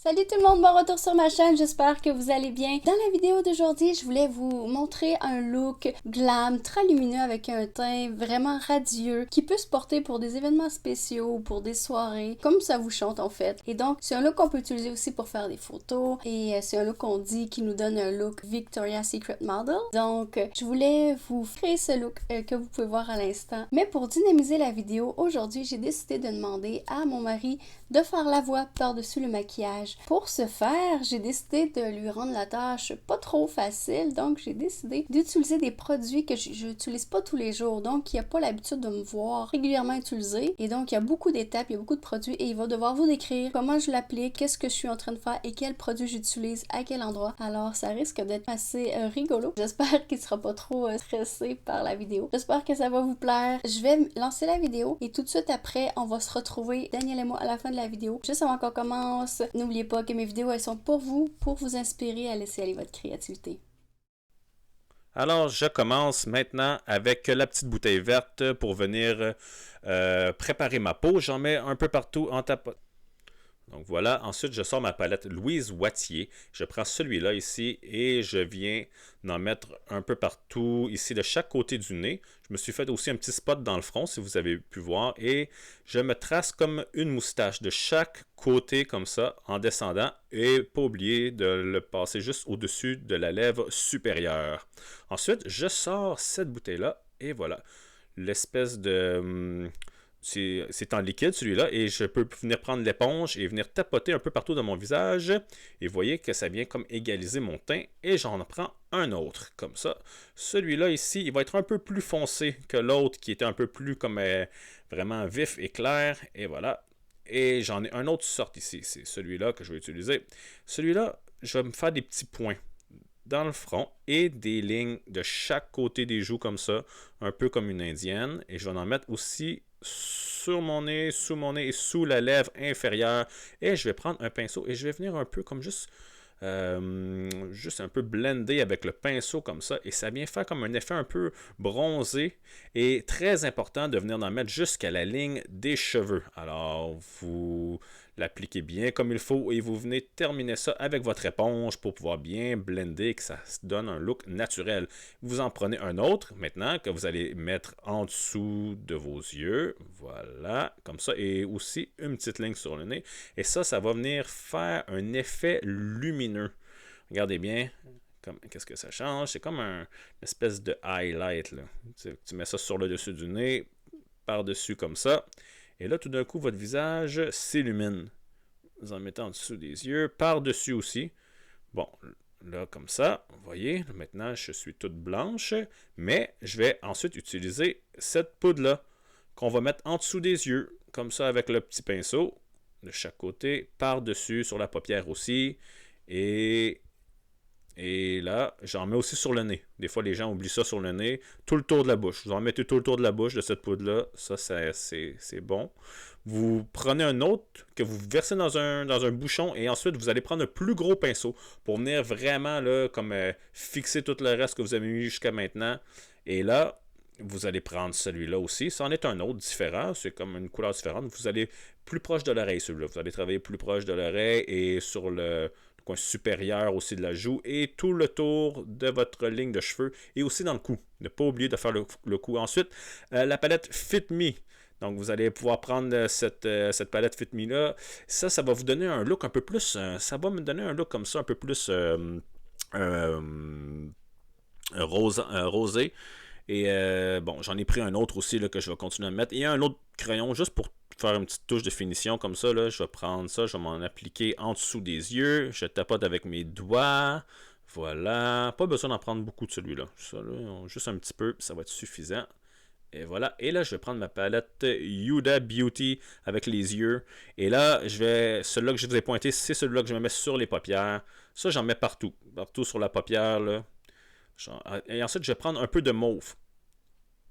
Salut tout le monde, bon retour sur ma chaîne, j'espère que vous allez bien. Dans la vidéo d'aujourd'hui, je voulais vous montrer un look glam, très lumineux avec un teint vraiment radieux qui peut se porter pour des événements spéciaux ou pour des soirées, comme ça vous chante en fait. Et donc, c'est un look qu'on peut utiliser aussi pour faire des photos et c'est un look qu'on dit qui nous donne un look Victoria's Secret Model. Donc, je voulais vous créer ce look que vous pouvez voir à l'instant. Mais pour dynamiser la vidéo, aujourd'hui, j'ai décidé de demander à mon mari de faire la voix par-dessus le maquillage. Pour ce faire, j'ai décidé de lui rendre la tâche pas trop facile, donc j'ai décidé d'utiliser des produits que je n'utilise pas tous les jours, donc il n'a pas l'habitude de me voir régulièrement utiliser. Et donc il y a beaucoup d'étapes, il y a beaucoup de produits et il va devoir vous décrire comment je l'applique, qu'est-ce que je suis en train de faire et quels produits j'utilise à quel endroit. Alors ça risque d'être assez rigolo. J'espère qu'il ne sera pas trop stressé par la vidéo. J'espère que ça va vous plaire. Je vais lancer la vidéo et tout de suite après, on va se retrouver, Daniel et moi, à la fin de la vidéo. Juste avant qu'on commence, n'oubliez pas que mes vidéos, elles sont pour vous inspirer à laisser aller votre créativité. Alors, je commence maintenant avec la petite bouteille verte pour venir préparer ma peau. J'en mets un peu partout en tapotant. Donc voilà, ensuite je sors ma palette Louise Wattier. Je prends celui-là ici et je viens d'en mettre un peu partout ici de chaque côté du nez. Je me suis fait aussi un petit spot dans le front si vous avez pu voir et je me trace comme une moustache de chaque côté comme ça en descendant et pas oublier de le passer juste au-dessus de la lèvre supérieure. Ensuite, je sors cette bouteille-là et voilà, l'espèce de... C'est en liquide celui-là et je peux venir prendre l'éponge et venir tapoter un peu partout dans mon visage et vous voyez que ça vient comme égaliser mon teint et j'en prends un autre comme ça. Celui-là ici, il va être un peu plus foncé que l'autre qui était un peu plus comme vraiment vif et clair et voilà. Et j'en ai un autre sorte ici, c'est celui-là que je vais utiliser. Celui-là, je vais me faire des petits points dans le front et des lignes de chaque côté des joues comme ça, un peu comme une indienne. Et je vais en mettre aussi sur mon nez, sous mon nez et sous la lèvre inférieure. Et je vais prendre un pinceau et je vais venir un peu comme juste un peu blender avec le pinceau comme ça et ça vient faire comme un effet un peu bronzé et très important de venir en mettre jusqu'à la ligne des cheveux. Alors vous l'appliquez bien comme il faut et vous venez terminer ça avec votre éponge pour pouvoir bien blender et que ça donne un look naturel. Vous en prenez un autre maintenant que vous allez mettre en dessous de vos yeux, voilà, comme ça, et aussi une petite ligne sur le nez. Et ça va venir faire un effet lumineux. Regardez bien, qu'est-ce que ça change? C'est comme une espèce de highlight. Là. Tu mets ça sur le dessus du nez, par-dessus comme ça. Et là, tout d'un coup, votre visage s'illumine. Vous en mettez en dessous des yeux, par-dessus aussi. Bon, là, comme ça, vous voyez, maintenant, je suis toute blanche. Mais je vais ensuite utiliser cette poudre-là qu'on va mettre en dessous des yeux, comme ça, avec le petit pinceau de chaque côté, par-dessus, sur la paupière aussi. Et là, j'en mets aussi sur le nez. Des fois, les gens oublient ça sur le nez. Tout le tour de la bouche. Vous en mettez tout le tour de la bouche de cette poudre-là. Ça c'est bon. Vous prenez un autre que vous versez dans un bouchon et ensuite, vous allez prendre un plus gros pinceau pour venir vraiment là, comme fixer tout le reste que vous avez mis jusqu'à maintenant. Et là, vous allez prendre celui-là aussi. Ça en est un autre différent. C'est comme une couleur différente. Vous allez plus proche de l'oreille, celui-là. Vous allez travailler plus proche de l'oreille et sur le coin supérieur aussi de la joue et tout le tour de votre ligne de cheveux et aussi dans le cou. Ne pas oublier de faire le cou. Ensuite, la palette Fit Me. Donc, vous allez pouvoir prendre cette palette Fit Me là. Ça va vous donner un look un peu plus... ça va me donner un look comme ça, un peu plus rosé. Et bon, j'en ai pris un autre aussi là, que je vais continuer à mettre. Et un autre crayon juste pour faire une petite touche de finition comme ça. Là, je vais prendre ça, je vais m'en appliquer en dessous des yeux. Je tapote avec mes doigts. Voilà. Pas besoin d'en prendre beaucoup de celui-là. Ça, là, juste un petit peu, ça va être suffisant. Et voilà. Et là, je vais prendre ma palette Huda Beauty avec les yeux. Et là, celui-là que je vous ai pointé, c'est celui-là que je me mets sur les paupières. Ça, j'en mets partout. Partout sur la paupière, là. Et ensuite, je vais prendre un peu de mauve.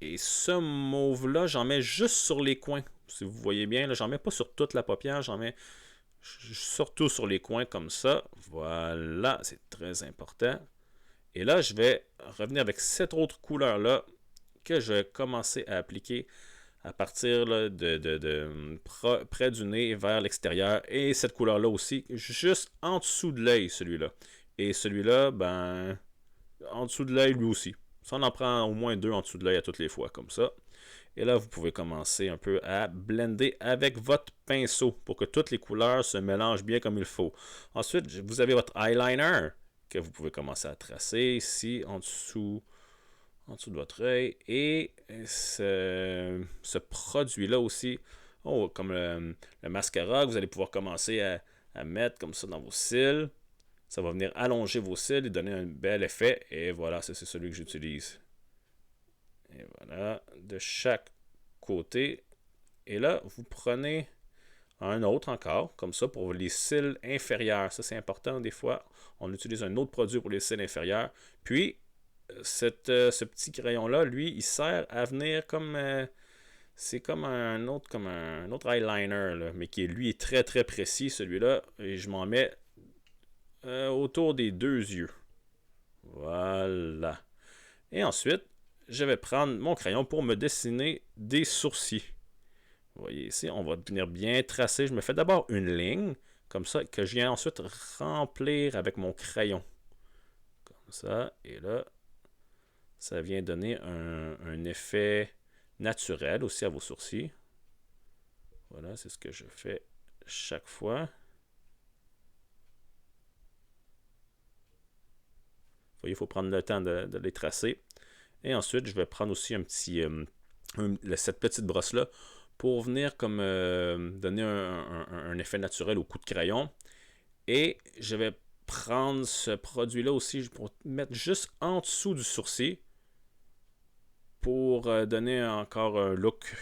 Et ce mauve-là, j'en mets juste sur les coins. Si vous voyez bien, là, j'en mets pas sur toute la paupière, j'en mets surtout sur les coins comme ça. Voilà, c'est très important. Et là, je vais revenir avec cette autre couleur-là que je vais commencer à appliquer à partir là, près du nez vers l'extérieur. Et cette couleur-là aussi, juste en dessous de l'œil, celui-là. Et celui-là, ben, en dessous de l'œil, lui aussi. Ça, on en prend au moins 2 en dessous de l'œil à toutes les fois, comme ça. Et là, vous pouvez commencer un peu à blender avec votre pinceau pour que toutes les couleurs se mélangent bien comme il faut. Ensuite, vous avez votre eyeliner que vous pouvez commencer à tracer ici, en dessous de votre œil. Et ce produit-là aussi, comme le mascara, vous allez pouvoir commencer à mettre comme ça dans vos cils. Ça va venir allonger vos cils et donner un bel effet. Et voilà, c'est celui que j'utilise. Et voilà, de chaque côté. Et là, vous prenez un autre encore, comme ça, pour les cils inférieurs. Ça, c'est important. Des fois, on utilise un autre produit pour les cils inférieurs. Puis, ce petit crayon-là, lui, il sert à venir comme... c'est comme un autre eyeliner, là, mais qui, lui, est très, très précis, celui-là. Et je m'en mets autour des 2 yeux. Voilà. Et ensuite, je vais prendre mon crayon pour me dessiner des sourcils. Vous voyez ici, on va venir bien tracer. Je me fais d'abord une ligne, comme ça, que je viens ensuite remplir avec mon crayon. Comme ça, et là, ça vient donner un effet naturel aussi à vos sourcils. Voilà, c'est ce que je fais chaque fois. Vous voyez, il faut prendre le temps de les tracer. Et ensuite, je vais prendre aussi cette petite brosse-là pour venir comme donner un effet naturel au coup de crayon. Et je vais prendre ce produit-là aussi pour mettre juste en dessous du sourcil pour donner encore un look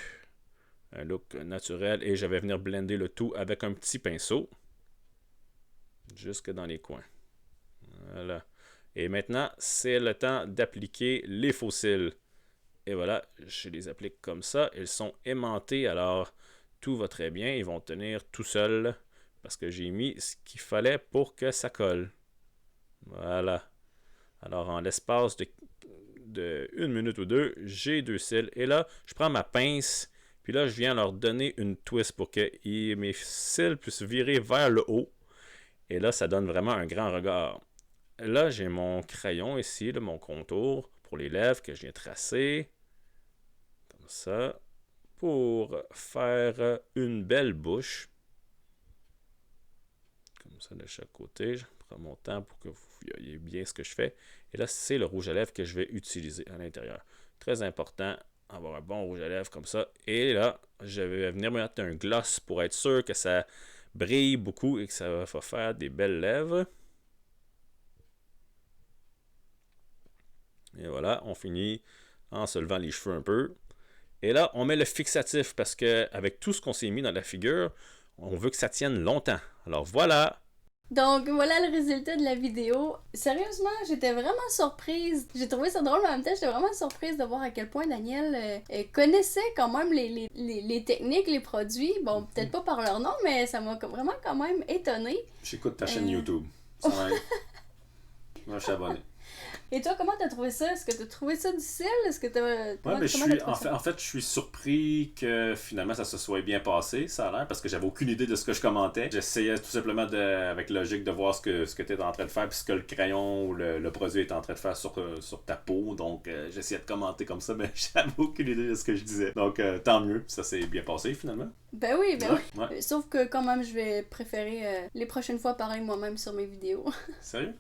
naturel. Et je vais venir blender le tout avec un petit pinceau jusque dans les coins. Voilà. Et maintenant, c'est le temps d'appliquer les faux cils. Et voilà, je les applique comme ça. Ils sont aimantés, alors tout va très bien. Ils vont tenir tout seuls parce que j'ai mis ce qu'il fallait pour que ça colle. Voilà. Alors, en l'espace de 1 minute ou 2, j'ai 2 cils. Et là, je prends ma pince, puis là, je viens leur donner une twist pour que mes cils puissent virer vers le haut. Et là, ça donne vraiment un grand regard. Là, j'ai mon crayon ici, là, mon contour pour les lèvres que je viens tracer. Comme ça. Pour faire une belle bouche. Comme ça de chaque côté. Je prends mon temps pour que vous voyez bien ce que je fais. Et là, c'est le rouge à lèvres que je vais utiliser à l'intérieur. Très important, avoir un bon rouge à lèvres comme ça. Et là, je vais venir me mettre un gloss pour être sûr que ça brille beaucoup et que ça va faire des belles lèvres. Et voilà, on finit en se levant les cheveux un peu. Et là, on met le fixatif parce qu'avec tout ce qu'on s'est mis dans la figure, on veut que ça tienne longtemps. Alors voilà! Donc voilà le résultat de la vidéo. Sérieusement, j'étais vraiment surprise. J'ai trouvé ça drôle, mais en même temps, j'étais vraiment surprise de voir à quel point Daniel connaissait quand même les techniques, les produits. Bon, peut-être pas par leur nom, mais ça m'a vraiment quand même étonnée. J'écoute ta chaîne YouTube. Ça va être... Moi, je suis abonné. Et toi, comment t'as trouvé ça? Est-ce que t'as trouvé ça difficile? Est-ce que t'as... En fait, je suis surpris que finalement ça se soit bien passé, ça a l'air, parce que j'avais aucune idée de ce que je commentais. J'essayais tout simplement avec logique de voir ce que tu étais en train de faire, puis ce que le crayon ou le produit était en train de faire sur ta peau. Donc j'essayais de commenter comme ça, mais j'avais aucune idée de ce que je disais. Donc tant mieux, ça s'est bien passé finalement. Ben oui, Ouais. oui. Sauf que quand même, je vais préférer les prochaines fois parler moi-même sur mes vidéos. Sérieux?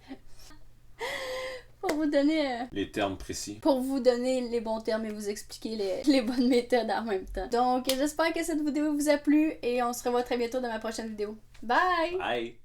Pour vous donner... les termes précis. Pour vous donner les bons termes et vous expliquer les bonnes méthodes en même temps. Donc, j'espère que cette vidéo vous a plu et on se revoit très bientôt dans ma prochaine vidéo. Bye! Bye!